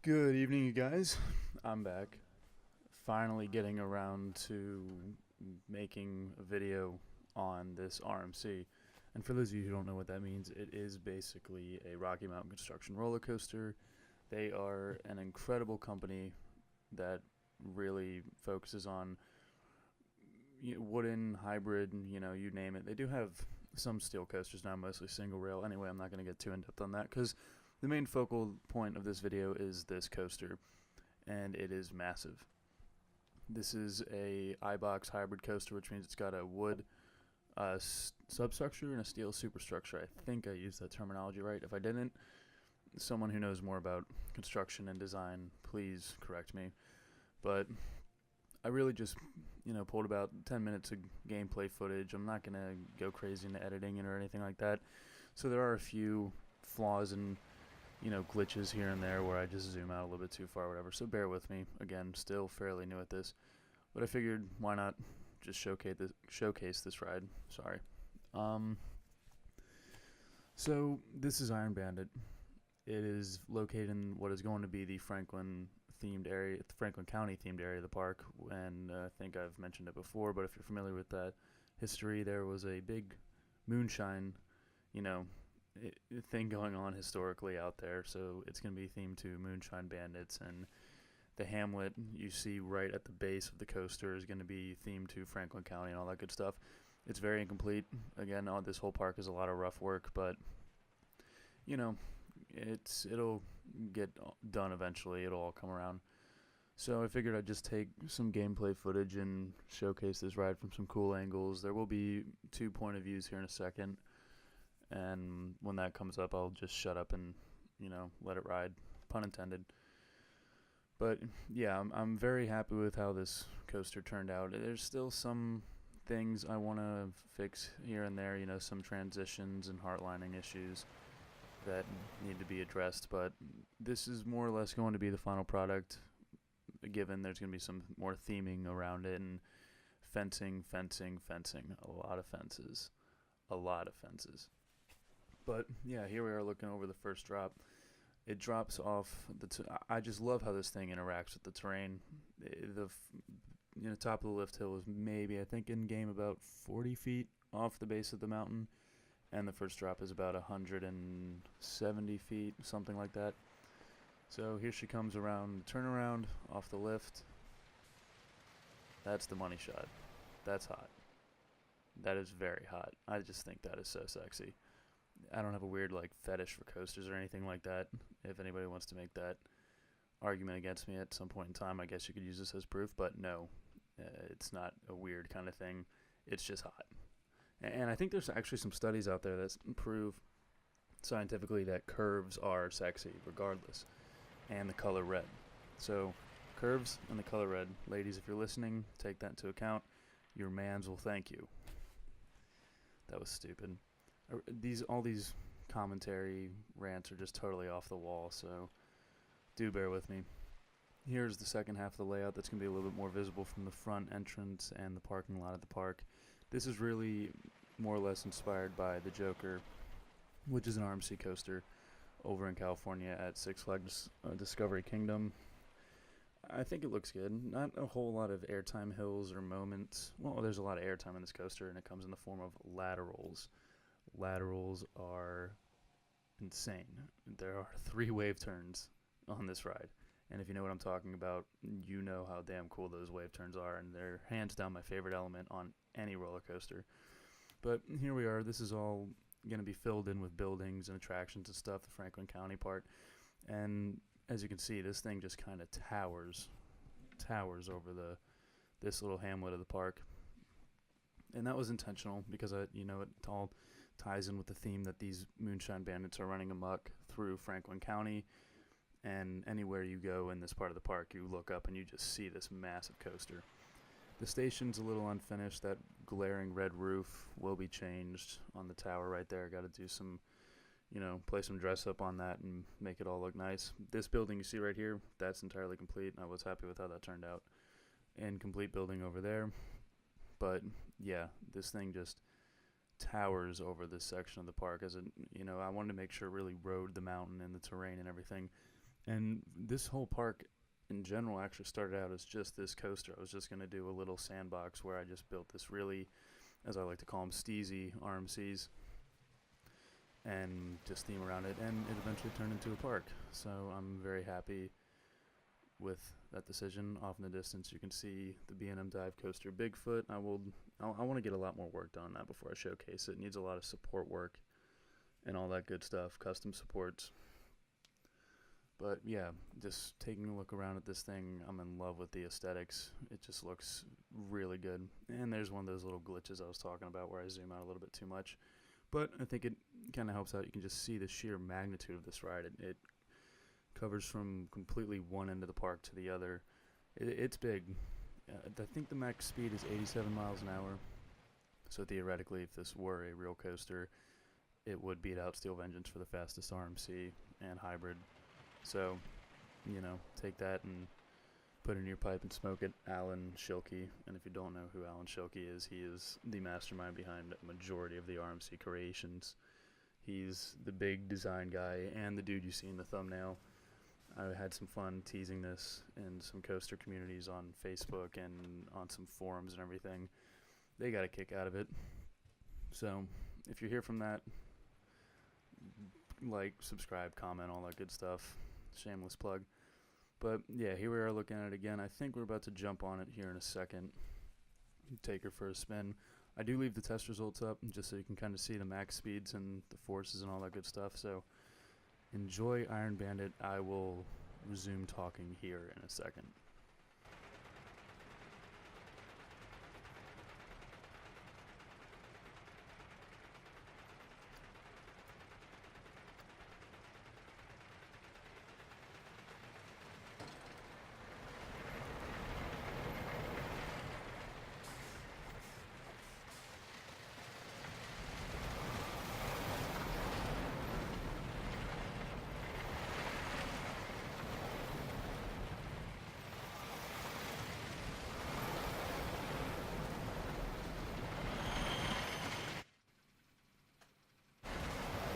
Good evening, you guys. I'm back. Finally getting around to making a video on this RMC. And for those of you who don't know what that means, it is basically a Rocky Mountain construction roller coaster. They are an incredible company that really focuses on wooden, hybrid, you name it. They do have some steel coasters now, mostly single rail. Anyway, I'm not going to get too in-depth on that because the main focal point of this video is this coaster, and it is massive. This is a IBox hybrid coaster, which means it's got a wood substructure and a steel superstructure. I think I used that terminology right. If I didn't, someone who knows more about construction and design, please correct me. But I really just, pulled about 10 minutes of gameplay footage. I'm not going to go crazy into editing it or anything like that. So there are a few flaws and glitches here and there where I just zoom out a little bit too far or whatever. So bear with me. Again, still fairly new at this. But I figured why not just showcase this ride. Sorry. So this is Iron Bandit. It is located in what is going to be the Franklin County themed area of the park, and I think I've mentioned it before, but if you're familiar with that history, there was a big moonshine, thing going on historically out there, so it's going to be themed to moonshine bandits, and the hamlet you see right at the base of the coaster is going to be themed to Franklin County and all that good stuff. It's very incomplete. Again, this whole park is a lot of rough work, but it'll get done eventually. It'll all come around. So I figured I'd just take some gameplay footage and showcase this ride from some cool angles. There will be 2 point of views here in a second, and when that comes up, I'll just shut up and let it ride, pun intended. But yeah, I'm very happy with how this coaster turned out. There's still some things I want to fix here and there, some transitions and heartlining issues that need to be addressed, but this is more or less going to be the final product, given there's going to be some more theming around it, and fencing, a lot of fences. But yeah, here we are looking over the first drop. It drops off I just love how this thing interacts with the terrain. The top of the lift hill is maybe, I think in game, about 40 feet off the base of the mountain, and the first drop is about 170 feet, something like that. So here she comes around the turnaround off the lift. That's the money shot. That's hot. That is very hot. I just think that is so sexy. I don't have a weird fetish for coasters or anything like that. If anybody wants to make that argument against me at some point in time, I guess you could use this as proof, but no, it's not a weird kind of thing. It's just hot. And I think there's actually some studies out there that prove scientifically that curves are sexy regardless, and the color red. So curves and the color red. Ladies, if you're listening, take that into account. Your mans will thank you. That was stupid. All these commentary rants are just totally off the wall, so do bear with me. Here's the second half of the layout that's going to be a little bit more visible from the front entrance and the parking lot of the park. This is really more or less inspired by the Joker, which is an RMC coaster over in California at Six Flags Discovery Kingdom. I think it looks good. Not a whole lot of airtime hills or moments. Well, there's a lot of airtime in this coaster, and it comes in the form of laterals. Laterals are insane. There are 3 wave turns on this ride, and if you know what I'm talking about, you know how damn cool those wave turns are, and they're hands down my favorite element on any roller coaster. But here we are. This is all going to be filled in with buildings and attractions and stuff, the Franklin County part, and as you can see, this thing just kind of towers over this little hamlet of the park. And that was intentional because it all ties in with the theme that these moonshine bandits are running amok through Franklin County, and anywhere you go in this part of the park, you look up and you just see this massive coaster. The station's a little unfinished. That glaring red roof will be changed on the tower right there. Got to do some, play some dress up on that and make it all look nice. This building you see right here, that's entirely complete. I was happy with how that turned out. Incomplete building over there. But yeah, this thing just towers over this section of the park. I wanted to make sure it really rode the mountain and the terrain and everything And this whole park in general actually started out as just this coaster. I was just going to do a little sandbox where I just built this really, as I like to call them, STEEZY RMCs, and just theme around it, and it eventually turned into a park. So I'm very happy with that decision. Off in the distance you can see the B&M dive coaster Bigfoot. I want to get a lot more work done on that before I showcase it. It needs a lot of support work and all that good stuff, custom supports. But yeah, just taking a look around at this thing, I'm in love with the aesthetics. It just looks really good. And there's one of those little glitches I was talking about where I zoom out a little bit too much. But I think it kind of helps out. You can just see the sheer magnitude of this ride. It covers from completely one end of the park to the other. It's big. I think the max speed is 87 miles an hour. So theoretically, if this were a real coaster, it would beat out Steel Vengeance for the fastest RMC and hybrid. So, you know, take that and put it in your pipe and smoke it. Alan Schilke. And if you don't know who Alan Schilke is, he is the mastermind behind a majority of the RMC creations. He's the big design guy and the dude you see in the thumbnail. I had some fun teasing this in some coaster communities on Facebook and on some forums and everything. They got a kick out of it. So if you hear from that, like, subscribe, comment, all that good stuff. Shameless plug. But yeah, here we are looking at it again. I think we're about to jump on it here in a second. Take her for a spin. I do leave the test results up just so you can kind of see the max speeds and the forces and all that good stuff. So enjoy Iron Bandit. I will resume talking here in a second.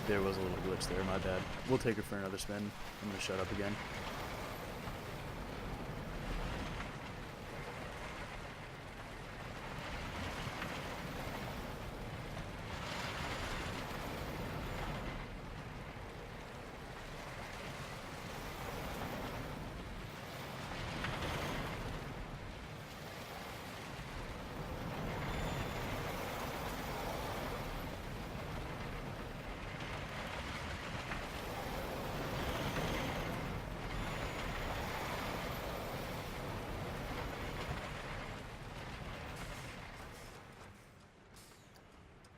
There was a little glitch there, my bad. We'll take her for another spin. I'm going to shut up again.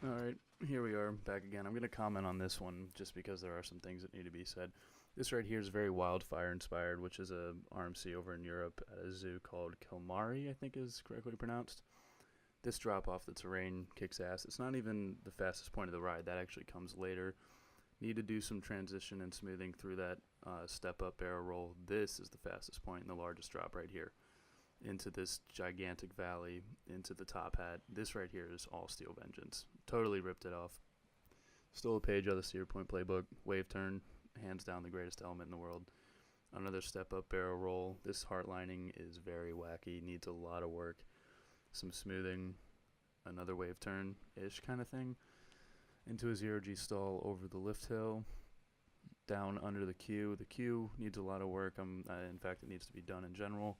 Alright, here we are, back again. I'm going to comment on this one just because there are some things that need to be said. This right here is very Wildfire inspired, which is a RMC over in Europe at a zoo called Kolmarden, I think is correctly pronounced. This drop off the terrain kicks ass. It's not even the fastest point of the ride. That actually comes later. Need to do some transition and smoothing through that step up barrel roll. This is the fastest point and the largest drop right here into this gigantic valley, into the top hat. This right here is all Steel Vengeance. Totally ripped it off. Stole a page out of the Cedar Point playbook. Wave turn, hands down the greatest element in the world. Another step up barrel roll. This heart lining is very wacky, needs a lot of work. Some smoothing, another wave turn-ish kind of thing. Into a 0G stall over the lift hill. Down under the queue. The queue needs a lot of work. In fact, it needs to be done in general.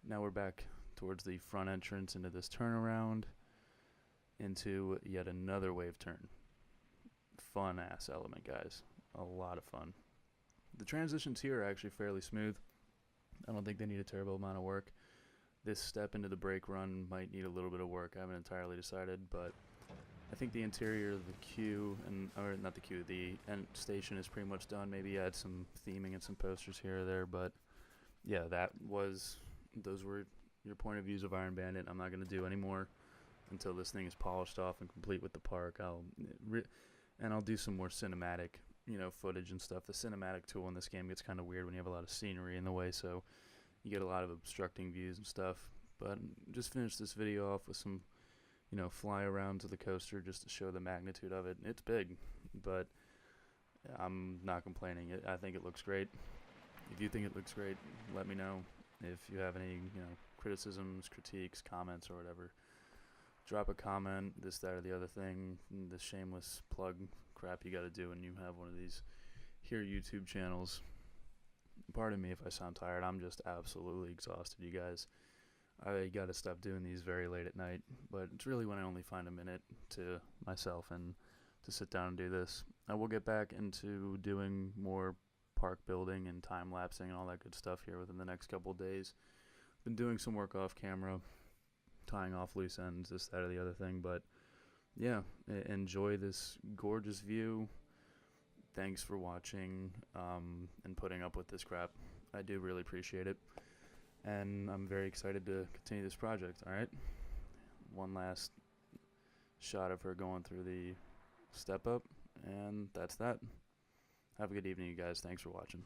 Now we're back towards the front entrance into this turnaround, into yet another wave turn. Fun ass element, guys. A lot of fun. The transitions here are actually fairly smooth. I don't think they need a terrible amount of work. This step into the brake run might need a little bit of work. I haven't entirely decided, but I think the interior of the queue, or not the queue, the end station is pretty much done. Maybe add some theming and some posters here or there, but yeah, those were your point of views of Iron Bandit. I'm not going to do any more until this thing is polished off and complete with the park. I'll do some more cinematic, footage and stuff. The cinematic tool in this game gets kind of weird when you have a lot of scenery in the way, so you get a lot of obstructing views and stuff. But just finish this video off with some, fly around to the coaster just to show the magnitude of it. It's big, but I'm not complaining. I think it looks great. If you think it looks great, let me know. If you have any, criticisms, critiques, comments, or whatever, drop a comment, this, that, or the other thing, the shameless plug crap you gotta do when you have one of these here YouTube channels. Pardon me if I sound tired. I'm just absolutely exhausted, you guys. I gotta stop doing these very late at night, but it's really when I only find a minute to myself and to sit down and do this. I will get back into doing more park building and time lapsing and all that good stuff here within the next couple of days. Been doing some work off camera, tying off loose ends, this, that, or the other thing, but yeah, enjoy this gorgeous view. Thanks for watching and putting up with this crap. I do really appreciate it. And I'm very excited to continue this project, alright? One last shot of her going through the step up, and that's that. Have a good evening, you guys. Thanks for watching.